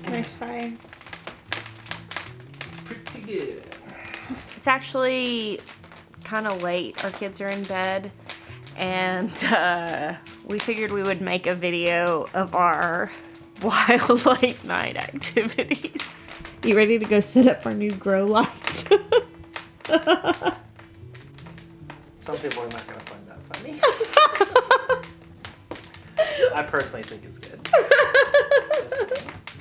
Nice fire. Pretty good. It's actually kind of late. Our kids are in bed, and we figured we would make a video of our wildlight night activities. You ready to go set up our new grow light? Some people are not going to find that funny. I personally think it's good.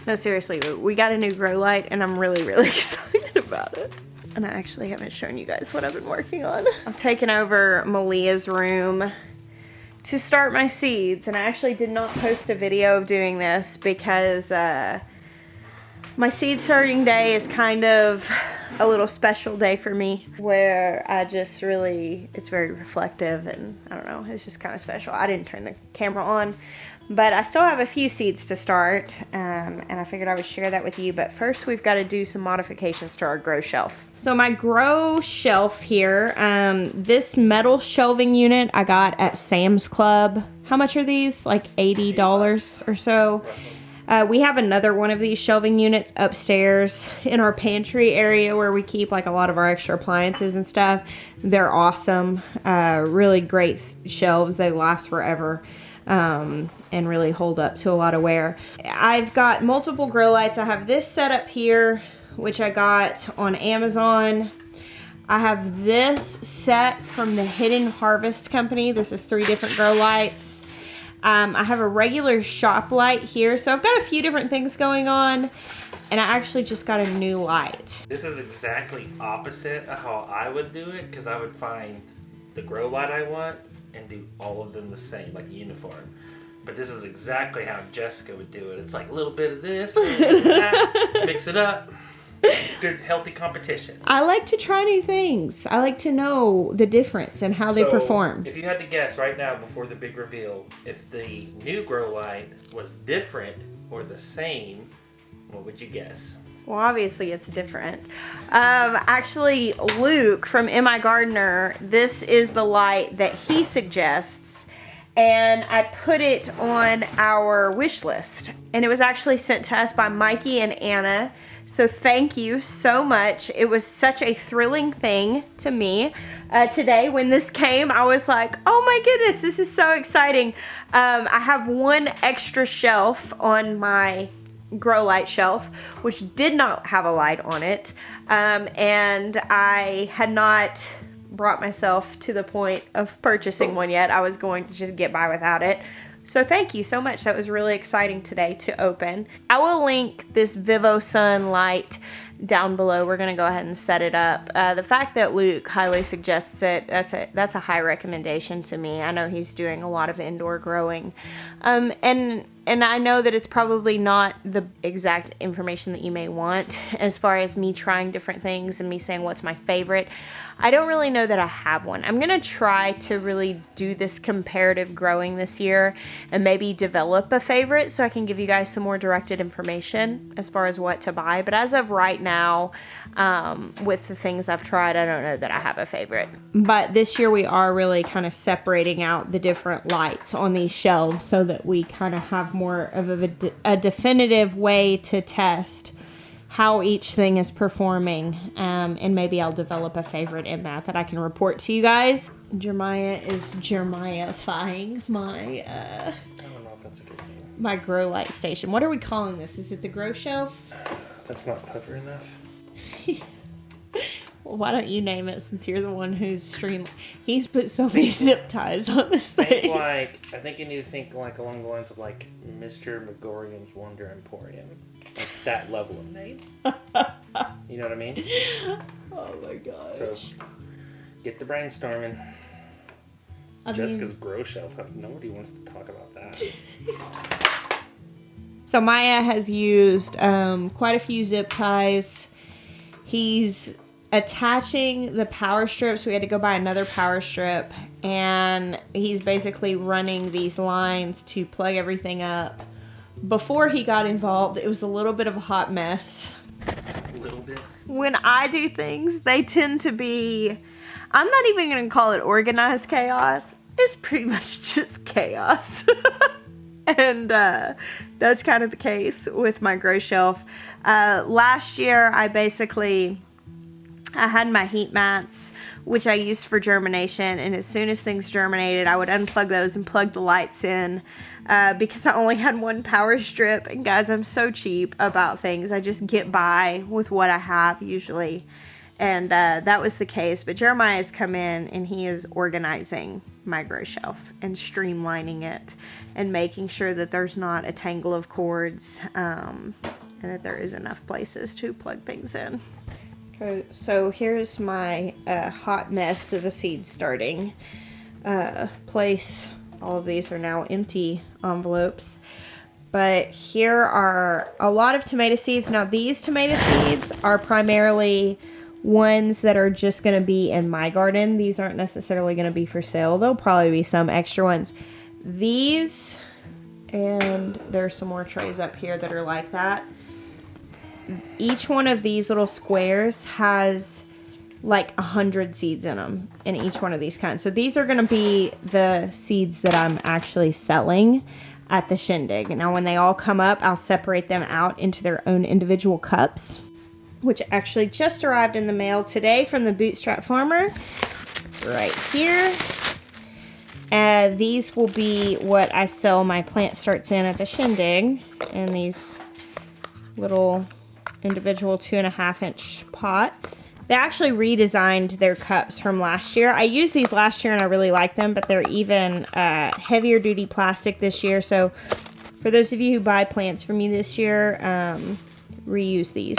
No, seriously, we got a new grow light, and I'm really, really excited about it. And I actually haven't shown you guys what I've been working on. I've taken over Malia's room to start my seeds, and I actually did not post a video of doing this because my seed starting day is kind of a little special day for me, where I just really, it's very reflective, and I don't know, it's just kind of special. I didn't turn the camera on, but I still have a few seeds to start, and I figured I would share that with you. But first, we've got to do some modifications to our grow shelf. So my grow shelf here, this metal shelving unit I got at Sam's Club. How much are these? Like $80 or so. We have another one of these shelving units upstairs in our pantry area where we keep like a lot of our extra appliances and stuff. They're awesome. Really great shelves. They last forever. And really hold up to a lot of wear. I've got multiple grow lights. I have this set up here, which I got on Amazon. I have this set from the Hidden Harvest Company. This is 3 different grow lights. I have a regular shop light here. So I've got a few different things going on, and I actually just got a new light. This is exactly opposite of how I would do it, because I would find the grow light I want and do all of them the same, like uniform. But this is exactly how Jessica would do it. It's like a little bit of this, a little bit of that, mix it up. Good, healthy competition. I like to try new things. I like to know the difference and how they perform. If you had to guess right now before the big reveal, if the new grow light was different or the same, what would you guess? Well, obviously it's different. Actually, Luke from MI Gardener, this is the light that he suggests, and I put it on our wish list. And it was actually sent to us by Mikey and Anna. So thank you so much. It was such a thrilling thing to me. Today when this came, I was like, oh my goodness, this is so exciting. I have one extra shelf on my grow light shelf, which did not have a light on it. And I had not brought myself to the point of purchasing one yet. I was going to just get by without it. So thank you so much. That was really exciting today to open. I will link this VIVOSUNLIGHT down below. We're gonna go ahead and set it up. The fact that Luke highly suggests it, that's a high recommendation to me. I know he's doing a lot of indoor growing. And I know that it's probably not the exact information that you may want as far as me trying different things and me saying what's my favorite. I don't really know that I have one. I'm gonna try to really do this comparative growing this year and maybe develop a favorite so I can give you guys some more directed information as far as what to buy. But as of right now, with the things I've tried, I don't know that I have a favorite. But this year we are really kind of separating out the different lights on these shelves so that we kind of have more of a definitive way to test how each thing is performing, and maybe I'll develop a favorite in that I can report to you guys. Jeremiah is Jeremiah-fying my I don't know if that's a good name. My grow light station. What are we calling this? Is it the grow shelf? That's not clever enough. Well, why don't you name it since you're the one who's streamed? He's put so many zip ties on this thing. I think you need to think like along the lines of like Mr. Megorium's Wonder Emporium. Like that level of name. You know what I mean? Oh my gosh. So get the brainstorming. Jessica's grow shelf. Nobody wants to talk about that. So Maya has used quite a few zip ties. He's attaching the power strips. We had to go buy another power strip, and he's basically running these lines to plug everything up. Before he got involved, it was a little bit of a hot mess. A little bit. When I do things, they tend to be, I'm not even going to call it organized chaos. It's pretty much just chaos. And that's kind of the case with my grow shelf. Last year, I had my heat mats, which I used for germination, and as soon as things germinated, I would unplug those and plug the lights in because I only had one power strip. And guys, I'm so cheap about things. I just get by with what I have usually. And that was the case. But Jeremiah has come in and he is organizing my grow shelf and streamlining it and making sure that there's not a tangle of cords and that there is enough places to plug things in. Okay, so here's my hot mess of a seed starting place. All of these are now empty envelopes. But here are a lot of tomato seeds. Now these tomato seeds are primarily ones that are just going to be in my garden. These aren't necessarily going to be for sale. There'll probably be some extra ones. These, and there's some more trays up here that are like that. Each one of these little squares has like 100 seeds in them in each one of these kinds. So these are going to be the seeds that I'm actually selling at the shindig. Now when they all come up, I'll separate them out into their own individual cups, which actually just arrived in the mail today from the Bootstrap Farmer right here. These will be what I sell my plant starts in at the shindig, in these little individual 2.5-inch pots. They actually redesigned their cups from last year. I used these last year and I really like them, but they're even heavier duty plastic this year. So for those of you who buy plants from me this year, reuse these,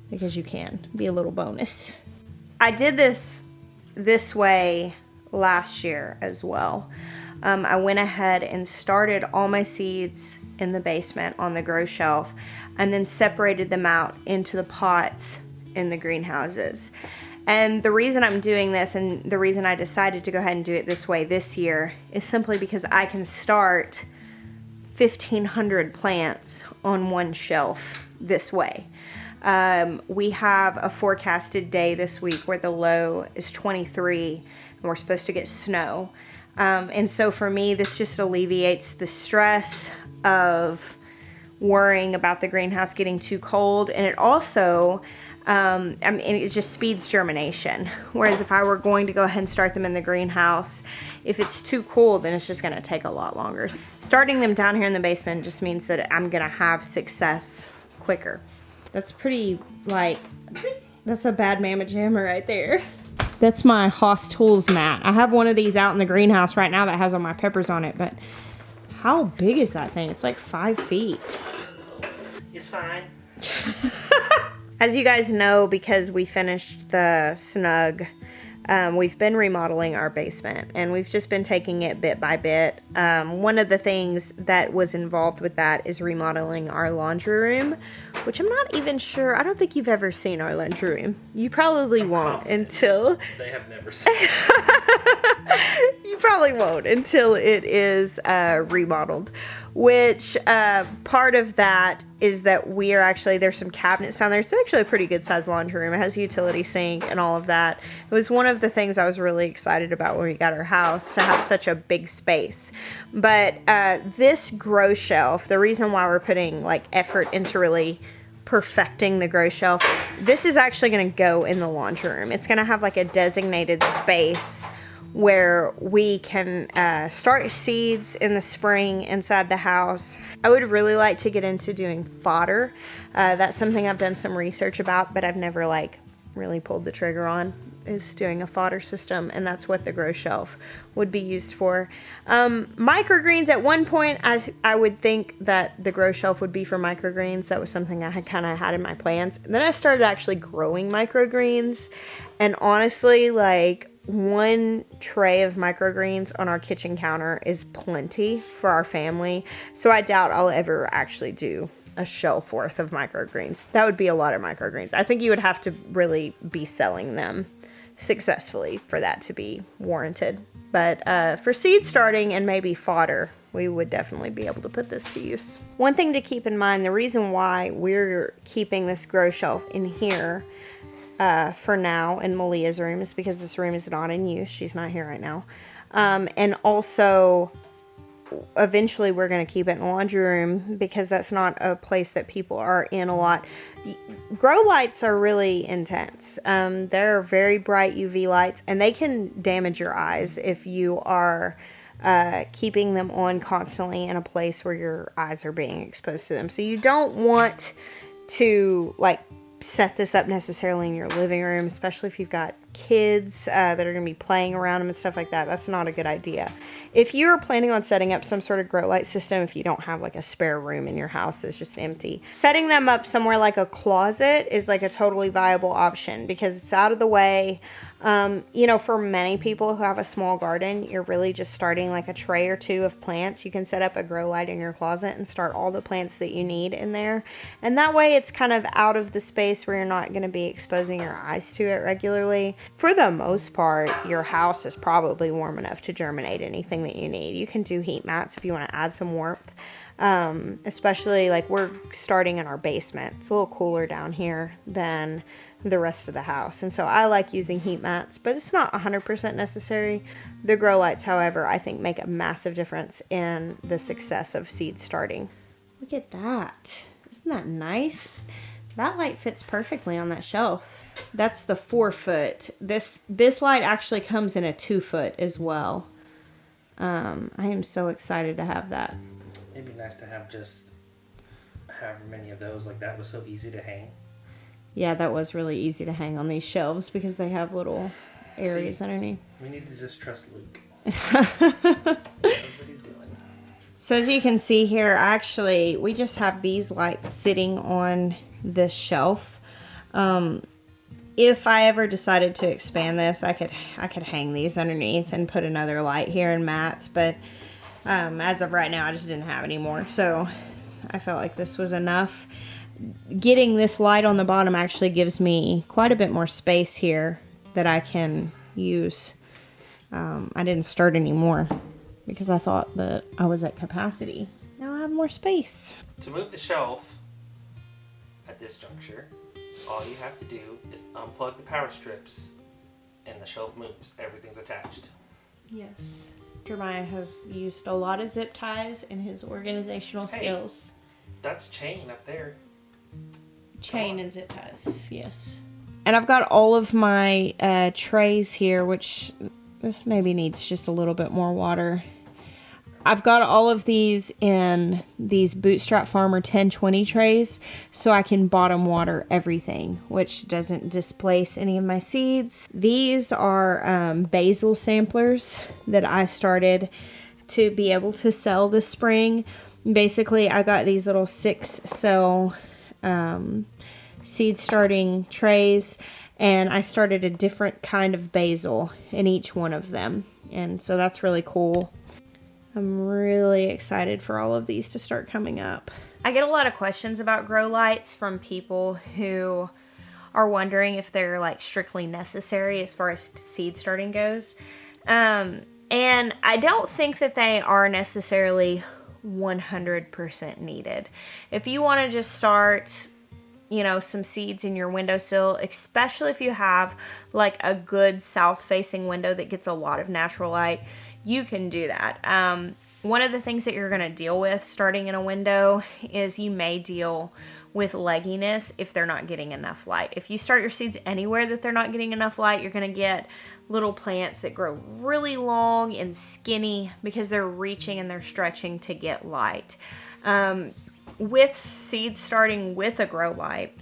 because you can. Be a little bonus. I did this way last year as well. I went ahead and started all my seeds in the basement on the grow shelf and then separated them out into the pots in the greenhouses. And the reason I'm doing this, and the reason I decided to go ahead and do it this way this year, is simply because I can start 1,500 plants on one shelf this way. We have a forecasted day this week where the low is 23 and we're supposed to get snow. And so for me, this just alleviates the stress of worrying about the greenhouse getting too cold. And it also, it just speeds germination. Whereas if I were going to go ahead and start them in the greenhouse, if it's too cold, then it's just going to take a lot longer. Starting them down here in the basement just means that I'm going to have success quicker. That's pretty, that's a bad mamma jamma right there. That's my Haas Tools mat. I have one of these out in the greenhouse right now that has all my peppers on it, but how big is that thing? It's like 5 feet. It's fine. As you guys know, because we finished the snug, we've been remodeling our basement and we've just been taking it bit by bit. One of the things that was involved with that is remodeling our laundry room, which I'm not even sure. I don't think you've ever seen our laundry room. You probably won't until... They have never seen it. You probably won't until it is remodeled. Which part of that is that we are actually, there's some cabinets down there. It's actually a pretty good sized laundry room. It has a utility sink and all of that. It was one of the things I was really excited about when we got our house, to have such a big space. But this grow shelf, the reason why we're putting effort into really perfecting the grow shelf, this is actually going to go in the laundry room. It's going to have a designated space where we can start seeds in the spring inside the house. I would really like to get into doing fodder. That's something I've done some research about, but I've never really pulled the trigger on, is doing a fodder system, and that's what the grow shelf would be used for. Microgreens, at one point I would think that the grow shelf would be for microgreens. That was something I had kind of had in my plans. And then I started actually growing microgreens, and honestly, one tray of microgreens on our kitchen counter is plenty for our family. So I doubt I'll ever actually do a shelf worth of microgreens. That would be a lot of microgreens. I think you would have to really be selling them successfully for that to be warranted. But for seed starting and maybe fodder, we would definitely be able to put this to use. One thing to keep in mind, the reason why we're keeping this grow shelf in here for now in Malia's room is because this room is not in use. She's not here right now. And also, eventually we're going to keep it in the laundry room because that's not a place that people are in a lot. Grow lights are really intense. They're very bright UV lights, and they can damage your eyes if you are keeping them on constantly in a place where your eyes are being exposed to them. So you don't want to like set this up necessarily in your living room, especially if you've got kids that are going to be playing around them and stuff like that. That's not a good idea. If you're planning on setting up some sort of grow light system, if you don't have like a spare room in your house that's just empty, setting them up somewhere like a closet is like a totally viable option because it's out of the way. You know, for many people who have a small garden, you're really just starting like a tray or two of plants. You can set up a grow light in your closet and start all the plants that you need in there. And that way it's kind of out of the space where you're not going to be exposing your eyes to it regularly. For the most part, your house is probably warm enough to germinate anything that you need. You can do heat mats if you want to add some warmth. Especially like we're starting in our basement. It's a little cooler down here than the rest of the house, and so I like using heat mats, but it's not 100% necessary. The grow lights, however, I think make a massive difference in the success of seed starting. Look at that. Isn't that nice? That light fits perfectly on that shelf. That's the 4-foot. This light actually comes in a 2-foot as well. I am so excited to have that. It'd be nice to have just however many of those. Like that was so easy to hang. Yeah, that was really easy to hang on these shelves because they have little areas underneath. We need to just trust Luke. That's what he's doing. So as you can see here, actually, we just have these lights sitting on this shelf. If I ever decided to expand this, I could hang these underneath and put another light here and mats, but as of right now, I just didn't have any more. So I felt like this was enough. Getting this light on the bottom actually gives me quite a bit more space here that I can use. I didn't start anymore because I thought that I was at capacity. Now I have more space. To move the shelf at this juncture, all you have to do is unplug the power strips and the shelf moves. Everything's attached. Yes. Jeremiah has used a lot of zip ties in his organizational skills. That's chain up there. Chain and zip ties, yes. And I've got all of my trays here, which this maybe needs just a little bit more water. I've got all of these in these Bootstrap Farmer 1020 trays so I can bottom water everything, which doesn't displace any of my seeds. These are basil samplers that I started to be able to sell this spring. Basically, I got these little 6-cell seed starting trays, and I started a different kind of basil in each one of them, and so that's really cool. I'm really excited for all of these to start coming up. I get a lot of questions about grow lights from people who are wondering if they're like strictly necessary as far as seed starting goes, and I don't think that they are necessarily 100% needed. If you want to just start, you know, some seeds in your windowsill, especially if you have like a good south facing window that gets a lot of natural light, you can do that. One of the things that you're going to deal with starting in a window is you may deal with legginess if they're not getting enough light. If you start your seeds anywhere that they're not getting enough light, you're going to get little plants that grow really long and skinny because they're reaching and they're stretching to get light. With seeds starting with a grow light,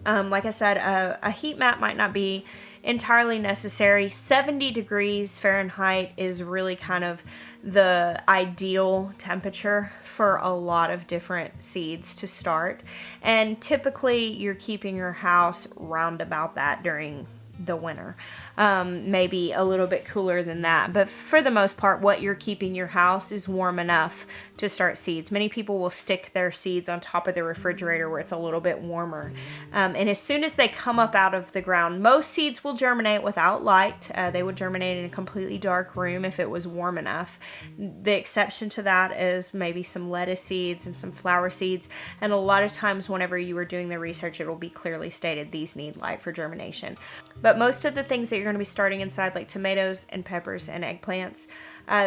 like I said, a heat mat might not be entirely necessary. 70 degrees Fahrenheit is really kind of the ideal temperature for a lot of different seeds to start, and typically you're keeping your house round about that during the winter. Maybe a little bit cooler than that, but for the most part what you're keeping your house is warm enough to start seeds. Many people will stick their seeds on top of the refrigerator where it's a little bit warmer, and as soon as they come up out of the ground, most seeds will germinate without light. They would germinate in a completely dark room if it was warm enough. The exception to that is maybe some lettuce seeds and some flower seeds, and a lot of times whenever you are doing the research it will be clearly stated these need light for germination. But But most of the things that you're going to be starting inside, like tomatoes and peppers and eggplants,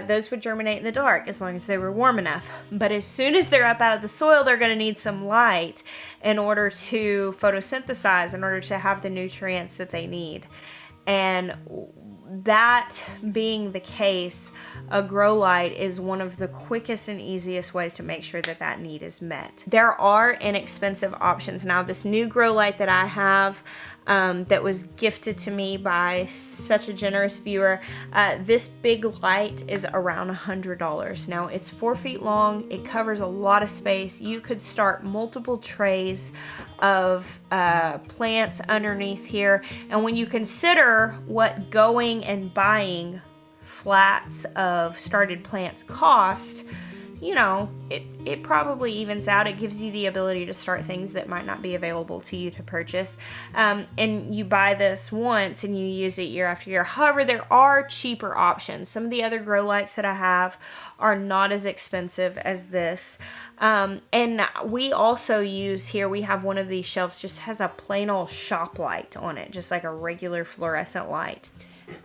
those would germinate in the dark as long as they were warm enough. But as soon as they're up out of the soil, they're going to need some light in order to photosynthesize, in order to have the nutrients that they need. And that being the case, a grow light is one of the quickest and easiest ways to make sure that that need is met. There are inexpensive options. Now, this new grow light that I have that was gifted to me by such a generous viewer, this big light is around $100. Now, it's 4 feet long. It covers a lot of space. You could start multiple trays of plants underneath here. And when you consider what going and buying flats of started plants cost, you know, it probably evens out. It gives you the ability to start things that might not be available to you to purchase. And you buy this once and you use it year after year. However, there are cheaper options. Some of the other grow lights that I have are not as expensive as this. And we also use here, we have one of these shelves, just has a plain old shop light on it, just like a regular fluorescent light.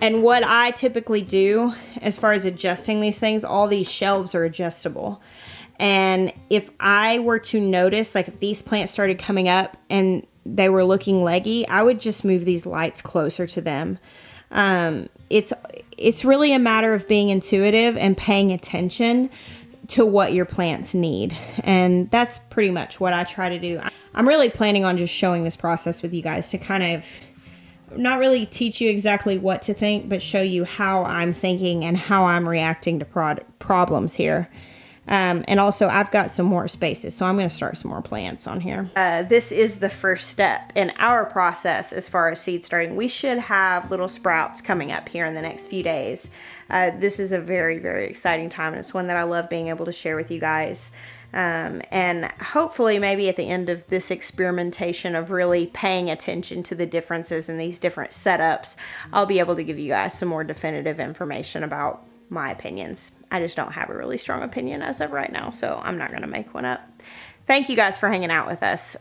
And what I typically do as far as adjusting these things, all these shelves are adjustable. And if I were to notice, like if these plants started coming up and they were looking leggy, I would just move these lights closer to them. It's really a matter of being intuitive and paying attention to what your plants need. And that's pretty much what I try to do. I'm really planning on just showing this process with you guys to kind of not really teach you exactly what to think, but show you how I'm thinking and how I'm reacting to problems here. And also, I've got some more spaces, so I'm going to start some more plants on here. This is the first step in our process as far as seed starting. We should have little sprouts coming up here in the next few days. This is a very, very exciting time, and it's one that I love being able to share with you guys. And hopefully maybe at the end of this experimentation of really paying attention to the differences in these different setups, I'll be able to give you guys some more definitive information about my opinions. I just don't have a really strong opinion as of right now, so I'm not going to make one up. Thank you guys for hanging out with us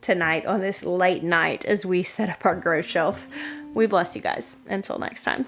tonight on this late night as we set up our grow shelf. We bless you guys. Until next time.